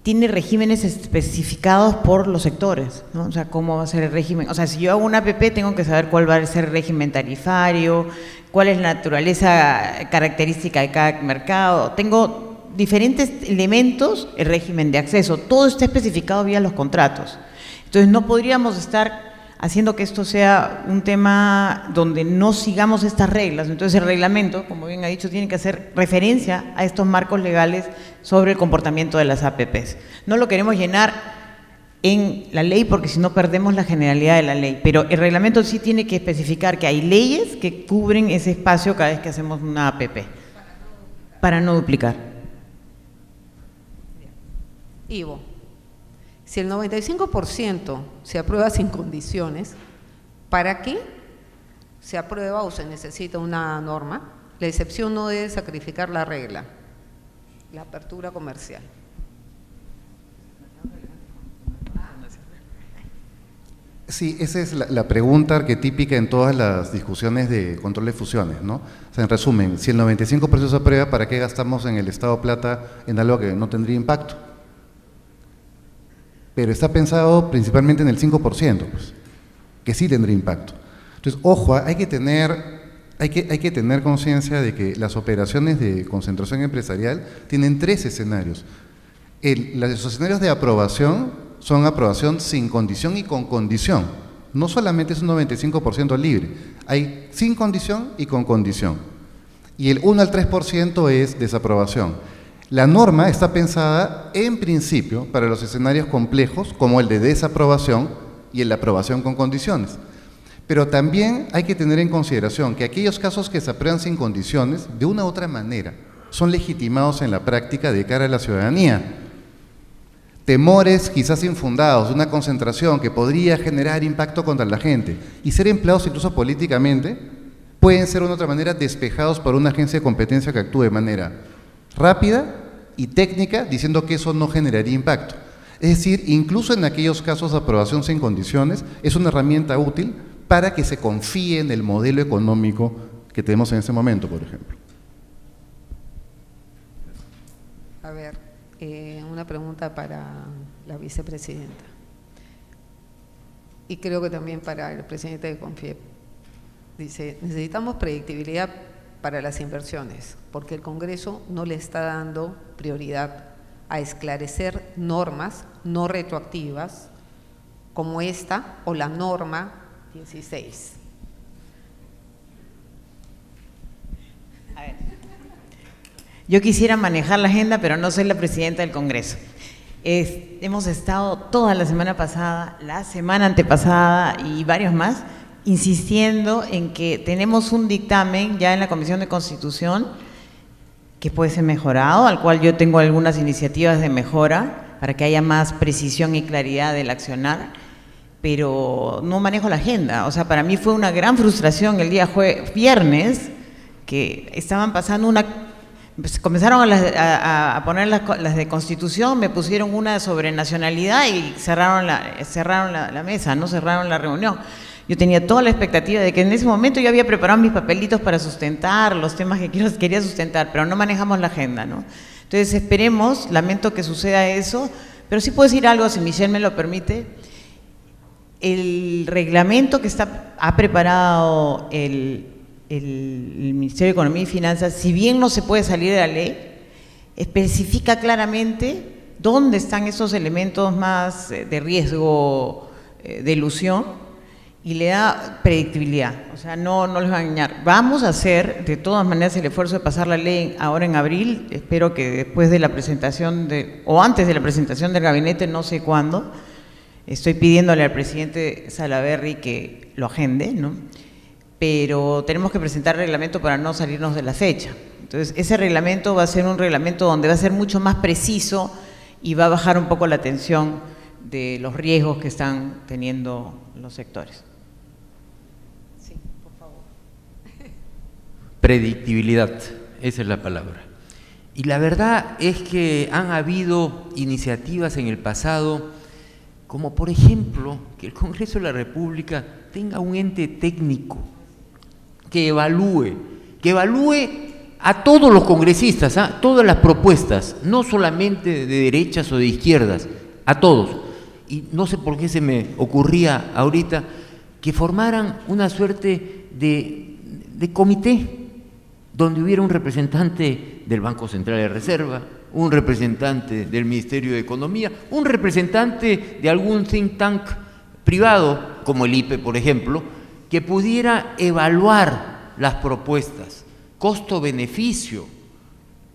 tiene regímenes especificados por los sectores, ¿no? O sea, cómo va a ser el régimen. O sea, si yo hago una APP tengo que saber cuál va a ser el régimen tarifario, cuál es la naturaleza característica de cada mercado. Tengo diferentes elementos, el régimen de acceso, todo está especificado vía los contratos. Entonces no podríamos estar haciendo que esto sea un tema donde no sigamos estas reglas. Entonces el reglamento, como bien ha dicho, tiene que hacer referencia a estos marcos legales sobre el comportamiento de las APPs. No lo queremos llenar en la ley porque si no perdemos la generalidad de la ley, pero el reglamento sí tiene que especificar que hay leyes que cubren ese espacio cada vez que hacemos una APP, para no duplicar. Ivo, si el 95% se aprueba sin condiciones, ¿para qué se aprueba o se necesita una norma? La excepción no debe sacrificar la regla, la apertura comercial. Sí, esa es la pregunta arquetípica en todas las discusiones de control de fusiones, ¿no? O sea, en resumen, si el 95% se aprueba, ¿para qué gastamos en el Estado plata en algo que no tendría impacto? Pero está pensado principalmente en el 5%, pues, que sí tendría impacto. Entonces, ojo, hay que tener conciencia de que las operaciones de concentración empresarial tienen tres escenarios. Los escenarios de aprobación son aprobación sin condición y con condición. No solamente es un 95% libre, hay sin condición y con condición. Y el 1 al 3% es desaprobación. La norma está pensada en principio para los escenarios complejos como el de desaprobación y el de aprobación con condiciones. Pero también hay que tener en consideración que aquellos casos que se aprueban sin condiciones, de una u otra manera, son legitimados en la práctica de cara a la ciudadanía. Temores quizás infundados de una concentración que podría generar impacto contra la gente y ser empleados incluso políticamente, pueden ser de una otra manera despejados por una agencia de competencia que actúe de manera rápida y técnica, diciendo que eso no generaría impacto. Es decir, incluso en aquellos casos de aprobación sin condiciones, es una herramienta útil para que se confíe en el modelo económico que tenemos en este momento, por ejemplo. A ver, una pregunta para la vicepresidenta. Y creo que también para el presidente de CONFIEP. Dice, necesitamos predictibilidad para las inversiones, porque el Congreso no le está dando prioridad a esclarecer normas no retroactivas como esta o la norma 16. A ver. Yo quisiera manejar la agenda, pero no soy la presidenta del Congreso. Hemos estado toda la semana pasada, la semana antepasada y varios más, insistiendo en que tenemos un dictamen ya en la Comisión de Constitución que puede ser mejorado, al cual yo tengo algunas iniciativas de mejora para que haya más precisión y claridad del accionar, pero no manejo la agenda. O sea, para mí fue una gran frustración el día viernes que estaban pasando comenzaron a poner las de Constitución, me pusieron una sobre nacionalidad y cerraron la mesa, no cerraron la reunión. Yo tenía toda la expectativa de que en ese momento yo había preparado mis papelitos para sustentar los temas que quería sustentar, pero no manejamos la agenda, ¿no? Entonces esperemos, lamento que suceda eso, pero sí puedo decir algo, si Michelle me lo permite. El reglamento que ha preparado el Ministerio de Economía y Finanzas, si bien no se puede salir de la ley, especifica claramente dónde están esos elementos más de riesgo de elusión, y le da predictibilidad, o sea, no les va a engañar. Vamos a hacer de todas maneras el esfuerzo de pasar la ley ahora en abril, espero que después de la presentación o antes de la presentación del gabinete, no sé cuándo. Estoy pidiéndole al presidente Salaverry que lo agende, ¿no? Pero tenemos que presentar reglamento para no salirnos de la fecha. Entonces, ese reglamento va a ser un reglamento donde va a ser mucho más preciso y va a bajar un poco la tensión de los riesgos que están teniendo los sectores. Sí, por favor. Predictibilidad, esa es la palabra. Y la verdad es que han habido iniciativas en el pasado, como por ejemplo, que el Congreso de la República tenga un ente técnico que evalúe a todos los congresistas, todas las propuestas, no solamente de derechas o de izquierdas, a todos. Y no sé por qué se me ocurría ahorita que formaran una suerte de comité donde hubiera un representante del Banco Central de Reserva, un representante del Ministerio de Economía, un representante de algún think tank privado, como el IPE, por ejemplo, que pudiera evaluar las propuestas, costo-beneficio,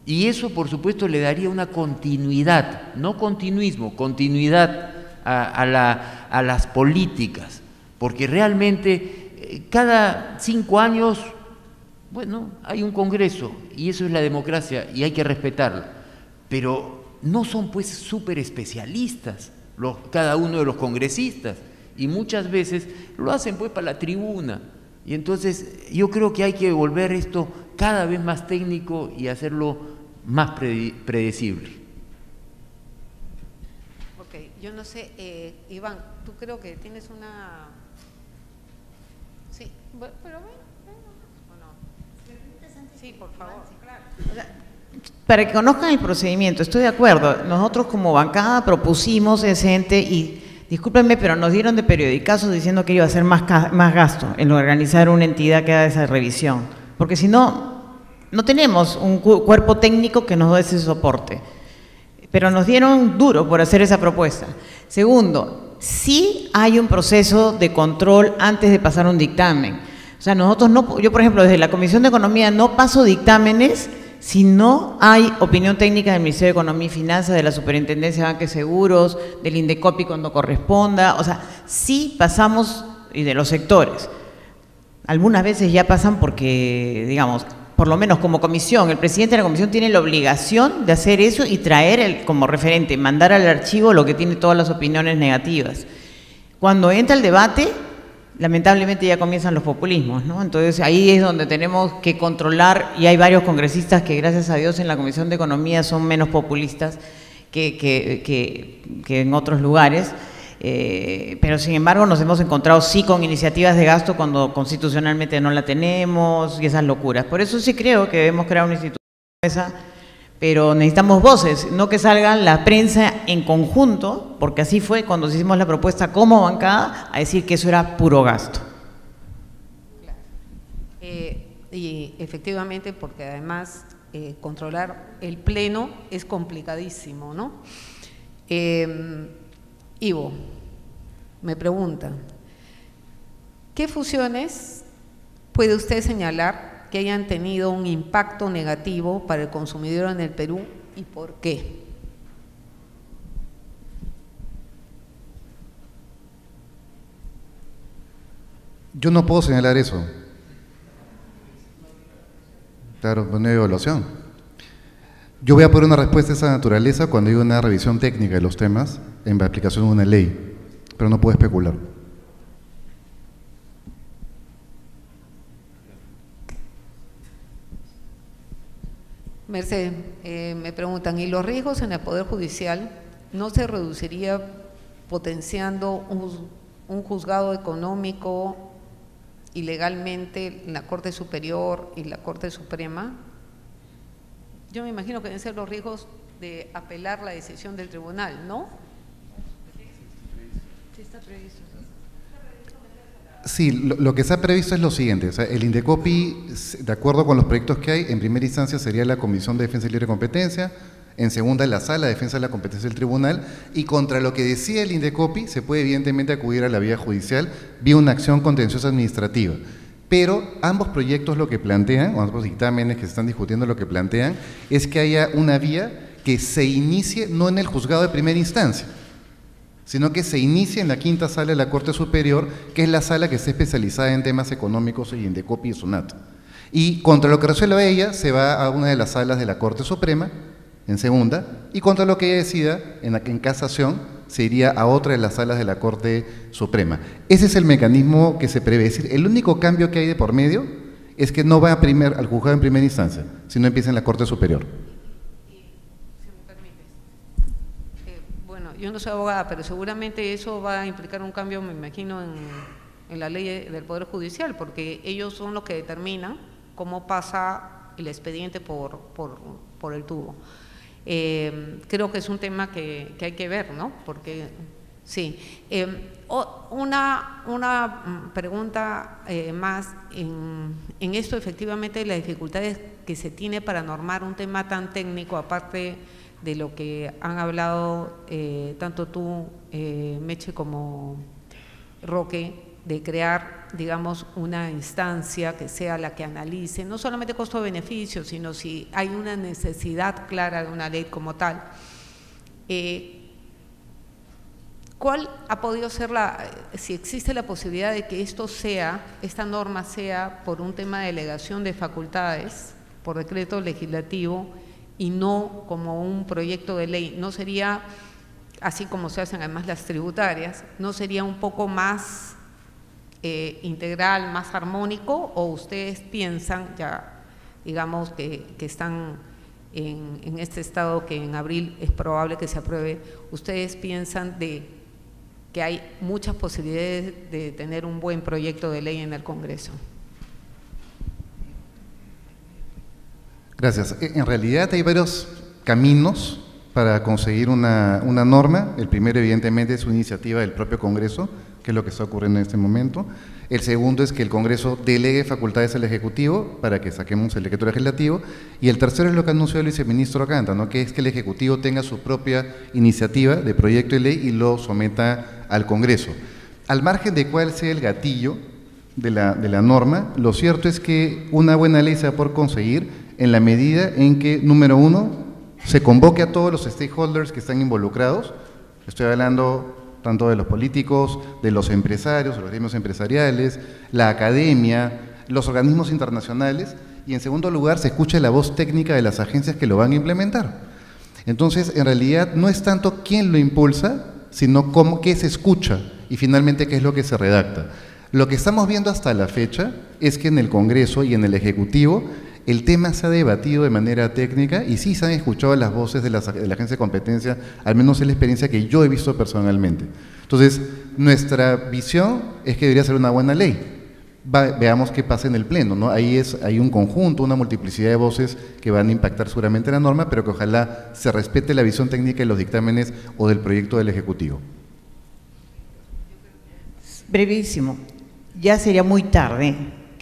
y eso, por supuesto, le daría una continuidad, no continuismo, continuidad a las políticas, porque realmente cada 5 años, bueno, hay un Congreso, y eso es la democracia, y hay que respetarla, pero no son pues súper especialistas cada uno de los congresistas, y muchas veces lo hacen pues para la tribuna, y entonces yo creo que hay que volver esto cada vez más técnico y hacerlo más predecible. Ok, yo no sé, Iván, tú creo que tienes una… Sí, pero bueno, ¿o no? Sí, por favor, claro. O sea, para que conozcan el procedimiento, estoy de acuerdo. Nosotros como bancada propusimos ese ente y, discúlpenme, pero nos dieron de periodicazos diciendo que iba a ser más gasto en organizar una entidad que haga esa revisión. Porque si no, no tenemos un cuerpo técnico que nos dé ese soporte. pero nos dieron duro por hacer esa propuesta. Segundo, sí hay un proceso de control antes de pasar un dictamen. O sea, nosotros no, yo por ejemplo desde la Comisión de Economía no paso dictámenes si no hay opinión técnica del Ministerio de Economía y Finanzas, de la Superintendencia de Banca y Seguros, del INDECOPI cuando corresponda. O sea, sí pasamos, y de los sectores. Algunas veces ya pasan porque, digamos, por lo menos como comisión, el presidente de la comisión tiene la obligación de hacer eso y traer como referente, mandar al archivo lo que tiene todas las opiniones negativas. Cuando entra el debate, lamentablemente ya comienzan los populismos, ¿no? Entonces ahí es donde tenemos que controlar, y hay varios congresistas que gracias a Dios en la Comisión de Economía son menos populistas que en otros lugares. Pero sin embargo nos hemos encontrado sí con iniciativas de gasto cuando constitucionalmente no la tenemos y esas locuras. Por eso sí creo que debemos crear una institución como esa, pero necesitamos voces, no que salga la prensa en conjunto, porque así fue cuando hicimos la propuesta como bancada, a decir que eso era puro gasto. Y efectivamente, porque además controlar el pleno es complicadísimo, ¿no? Ivo, me pregunta, ¿qué fusiones puede usted señalar que hayan tenido un impacto negativo para el consumidor en el Perú y por qué? Yo no puedo señalar eso. Claro, no hay evaluación. Yo voy a poner una respuesta de esa naturaleza cuando haya una revisión técnica de los temas en la aplicación de una ley, pero no puedo especular. Mercedes, me preguntan, ¿y los riesgos en el Poder Judicial no se reduciría potenciando un juzgado económico ilegalmente en la Corte Superior y la Corte Suprema? Yo me imagino que deben ser los riesgos de apelar la decisión del tribunal, ¿no? Sí, está previsto. Sí, lo que se ha previsto es lo siguiente, o sea, el INDECOPI, de acuerdo con los proyectos que hay, en primera instancia sería la Comisión de Defensa y Libre Competencia, en segunda la Sala de Defensa de la Competencia del Tribunal, y contra lo que decía el INDECOPI se puede evidentemente acudir a la vía judicial, vía una acción contenciosa administrativa. Pero ambos proyectos lo que plantean, o ambos dictámenes que se están discutiendo lo que plantean, es que haya una vía que se inicie no en el juzgado de primera instancia, sino que se inicie en la quinta sala de la Corte Superior, que es la sala que está especializada en temas económicos y INDECOPI y SUNAT. Y contra lo que resuelva ella, se va a una de las salas de la Corte Suprema, en segunda, y contra lo que ella decida, en casación, se iría a otra de las salas de la Corte Suprema. Ese es el mecanismo que se prevé. Es decir, el único cambio que hay de por medio es que no va al juzgado en primera instancia, sino empieza en la Corte Superior. Si me permites. Bueno, yo no soy abogada, pero seguramente eso va a implicar un cambio, me imagino, en la ley del Poder Judicial, porque ellos son los que determinan cómo pasa el expediente por el tubo. Creo que es un tema que hay que ver, ¿no? Porque, sí. Una pregunta más, en esto efectivamente las dificultades que se tiene para normar un tema tan técnico, aparte de lo que han hablado tanto tú, Meche, como Roque, de crear, digamos, una instancia que sea la que analice, no solamente costo-beneficio, sino si hay una necesidad clara de una ley como tal. ¿Cuál ha podido ser si existe la posibilidad de que esta norma sea por un tema de delegación de facultades, por decreto legislativo, y no como un proyecto de ley? ¿No sería, así como se hacen además las tributarias, no sería un poco más integral, más armónico, o ustedes piensan, ya digamos que están en este estado que en abril es probable que se apruebe, ustedes piensan de que hay muchas posibilidades de tener un buen proyecto de ley en el Congreso? Gracias. En realidad hay varios caminos para conseguir una norma. El primero, evidentemente, es una iniciativa del propio Congreso, que es lo que está ocurriendo en este momento. El segundo es que el Congreso delegue facultades al Ejecutivo para que saquemos el decreto legislativo. Y el tercero es lo que anunció el viceministro Acanta, ¿no? Que es que el Ejecutivo tenga su propia iniciativa de proyecto de ley y lo someta al Congreso. Al margen de cuál sea el gatillo de la norma, lo cierto es que una buena ley se va a poder conseguir en la medida en que, número uno, se convoque a todos los stakeholders que están involucrados. Estoy hablando tanto de los políticos, de los empresarios, de los gremios empresariales, la academia, los organismos internacionales, y en segundo lugar se escuche la voz técnica de las agencias que lo van a implementar. Entonces, en realidad, no es tanto quién lo impulsa, sino qué se escucha y finalmente qué es lo que se redacta. Lo que estamos viendo hasta la fecha es que en el Congreso y en el Ejecutivo el tema se ha debatido de manera técnica y sí se han escuchado las voces de la Agencia de Competencia, al menos es la experiencia que yo he visto personalmente. Entonces, nuestra visión es que debería ser una buena ley. Veamos qué pasa en el Pleno, ¿no? Hay un conjunto, una multiplicidad de voces que van a impactar seguramente la norma, pero que ojalá se respete la visión técnica de los dictámenes o del proyecto del Ejecutivo. Brevísimo. Ya sería muy tarde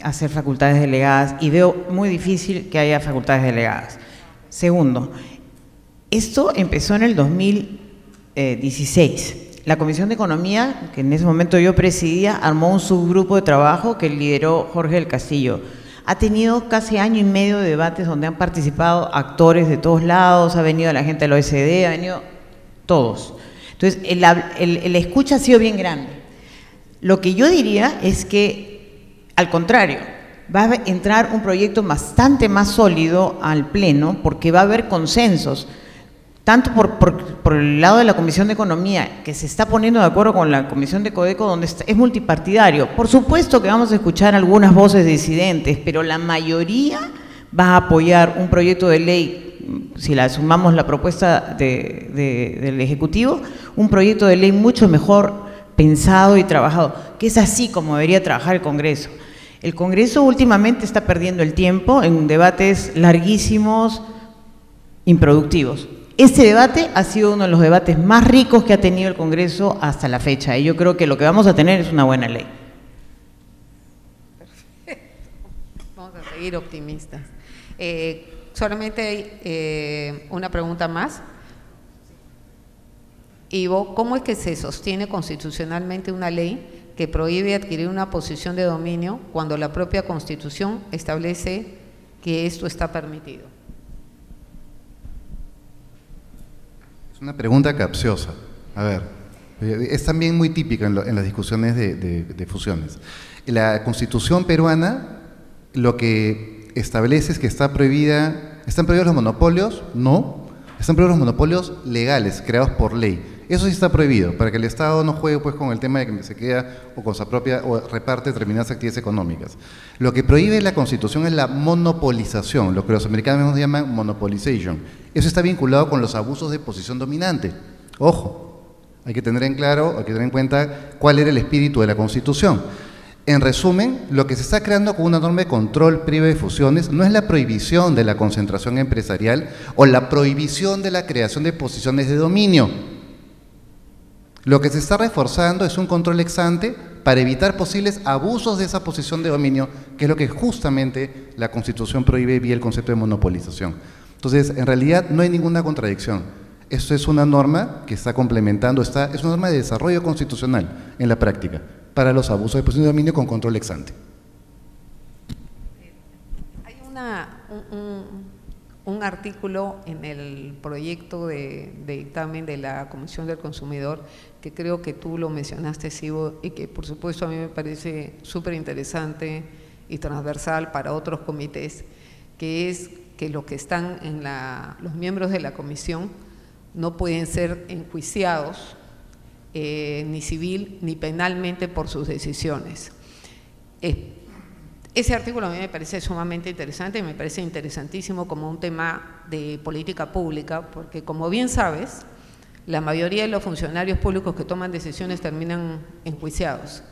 hacer facultades delegadas y veo muy difícil que haya facultades delegadas. Segundo, esto empezó en el 2016. La Comisión de Economía, que en ese momento yo presidía, armó un subgrupo de trabajo que lideró Jorge del Castillo. Ha tenido casi año y medio de debates donde han participado actores de todos lados, ha venido la gente de la OECD, ha venido todos. Entonces, el escucha ha sido bien grande. Lo que yo diría es que, al contrario, va a entrar un proyecto bastante más sólido al Pleno porque va a haber consensos, tanto por el lado de la Comisión de Economía, que se está poniendo de acuerdo con la Comisión de Codeco, donde es multipartidario. Por supuesto que vamos a escuchar algunas voces disidentes, pero la mayoría va a apoyar un proyecto de ley, si la sumamos la propuesta del Ejecutivo, un proyecto de ley mucho mejor pensado y trabajado, que es así como debería trabajar el Congreso. El Congreso últimamente está perdiendo el tiempo en debates larguísimos, improductivos. Este debate ha sido uno de los debates más ricos que ha tenido el Congreso hasta la fecha, y yo creo que lo que vamos a tener es una buena ley. Vamos a seguir optimistas. Solamente hay una pregunta más. Ivo, ¿cómo es que se sostiene constitucionalmente una ley que prohíbe adquirir una posición de dominio cuando la propia Constitución establece que esto está permitido? Es una pregunta capciosa. A ver, es también muy típica en las discusiones de fusiones. La Constitución peruana lo que establece es que ¿están prohibidos los monopolios? No. Están prohibidos los monopolios legales, creados por ley. Eso sí está prohibido, para que el Estado no juegue pues con el tema de que se queda o con su propia o reparte determinadas actividades económicas. Lo que prohíbe la Constitución es la monopolización, lo que los americanos llaman monopolization. Eso está vinculado con los abusos de posición dominante. Ojo, hay que tener en claro, hay que tener en cuenta cuál era el espíritu de la Constitución. En resumen, lo que se está creando con una norma de control previo de fusiones no es la prohibición de la concentración empresarial o la prohibición de la creación de posiciones de dominio. Lo que se está reforzando es un control ex ante para evitar posibles abusos de esa posición de dominio, que es lo que justamente la Constitución prohíbe vía el concepto de monopolización. Entonces, en realidad no hay ninguna contradicción. Esto es una norma que está complementando, es una norma de desarrollo constitucional en la práctica para los abusos de posición de dominio con control ex ante. Hay un artículo en el proyecto de dictamen de la Comisión del Consumidor que creo que tú lo mencionaste, Ivo, y que por supuesto a mí me parece súper interesante y transversal para otros comités, que es que los que están los miembros de la comisión no pueden ser enjuiciados ni civil ni penalmente por sus decisiones. Ese artículo a mí me parece sumamente interesante, me parece interesantísimo como un tema de política pública, porque como bien sabes, la mayoría de los funcionarios públicos que toman decisiones terminan enjuiciados.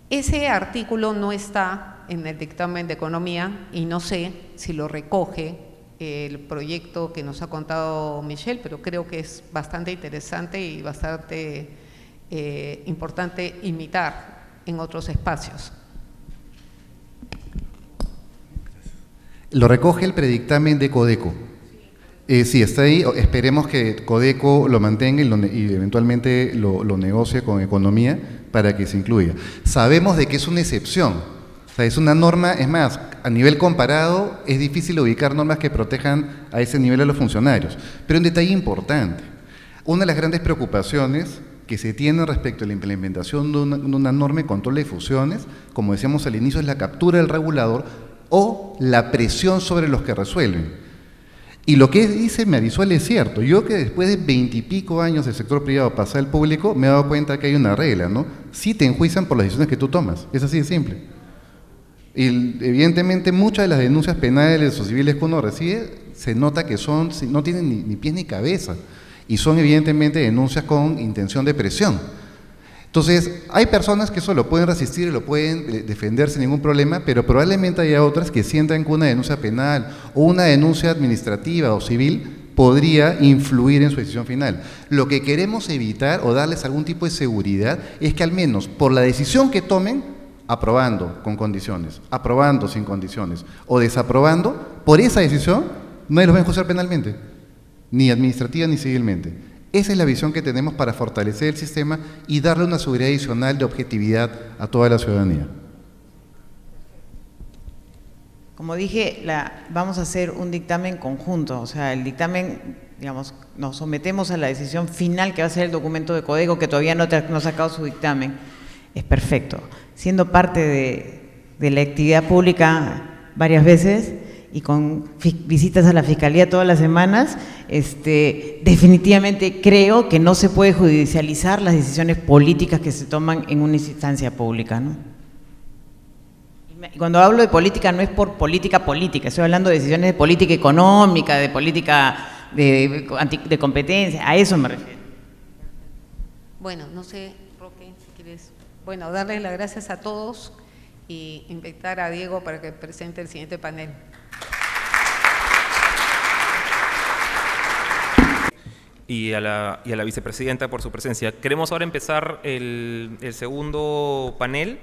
Ese artículo no está en el dictamen de economía y no sé si lo recoge el proyecto que nos ha contado Michelle, pero creo que es bastante interesante y bastante importante imitar en otros espacios. Lo recoge el predictamen de Codeco. Sí, está ahí. Esperemos que Codeco lo mantenga y eventualmente lo negocie con Economía para que se incluya. Sabemos de que es una excepción. O sea, es una norma, es más, a nivel comparado es difícil ubicar normas que protejan a ese nivel a los funcionarios. Pero un detalle importante, una de las grandes preocupaciones que se tiene respecto a la implementación de una norma de control de fusiones, como decíamos al inicio, es la captura del regulador o la presión sobre los que resuelven. Y lo que dice Marisol es cierto. Yo que después de 20 y pico años del sector privado pasar al público, me he dado cuenta que hay una regla, ¿no? Sí te enjuician por las decisiones que tú tomas. Es así de simple. Y evidentemente muchas de las denuncias penales o civiles que uno recibe, se nota que no tienen ni pies ni cabeza. Y son evidentemente denuncias con intención de presión. Entonces, hay personas que eso lo pueden resistir y lo pueden defender sin ningún problema, pero probablemente haya otras que sientan que una denuncia penal o una denuncia administrativa o civil podría influir en su decisión final. Lo que queremos evitar o darles algún tipo de seguridad es que al menos por la decisión que tomen, aprobando con condiciones, aprobando sin condiciones o desaprobando, por esa decisión nadie los va a enjuiciar penalmente, ni administrativa ni civilmente. Esa es la visión que tenemos para fortalecer el sistema y darle una seguridad adicional de objetividad a toda la ciudadanía. Como dije, vamos a hacer un dictamen conjunto, o sea, el dictamen, digamos, nos sometemos a la decisión final que va a ser el documento de Codeco, que todavía no ha sacado su dictamen. Es perfecto. Siendo parte de la actividad pública varias veces y con visitas a la Fiscalía todas las semanas, definitivamente creo que no se puede judicializar las decisiones políticas que se toman en una instancia pública, ¿no? Y cuando hablo de política no es por política, estoy hablando de decisiones de política económica, de política de competencia, a eso me refiero. Bueno, no sé, Roque, si quieres, bueno, darles las gracias a todos y invitar a Diego para que presente el siguiente panel. Y a la vicepresidenta por su presencia. Queremos ahora empezar el segundo panel.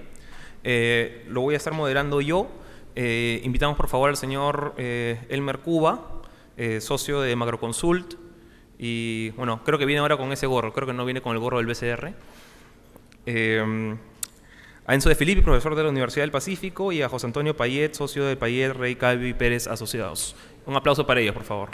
Lo voy a estar moderando yo. Invitamos por favor al señor Elmer Cuba, socio de Macroconsult. Y bueno, creo que viene ahora con ese gorro, creo que no viene con el gorro del BCR. A Enzo de Filippi, profesor de la Universidad del Pacífico, y a José Antonio Payet, socio de Payet, Rey, Calvi, Pérez Asociados. Un aplauso para ellos, por favor.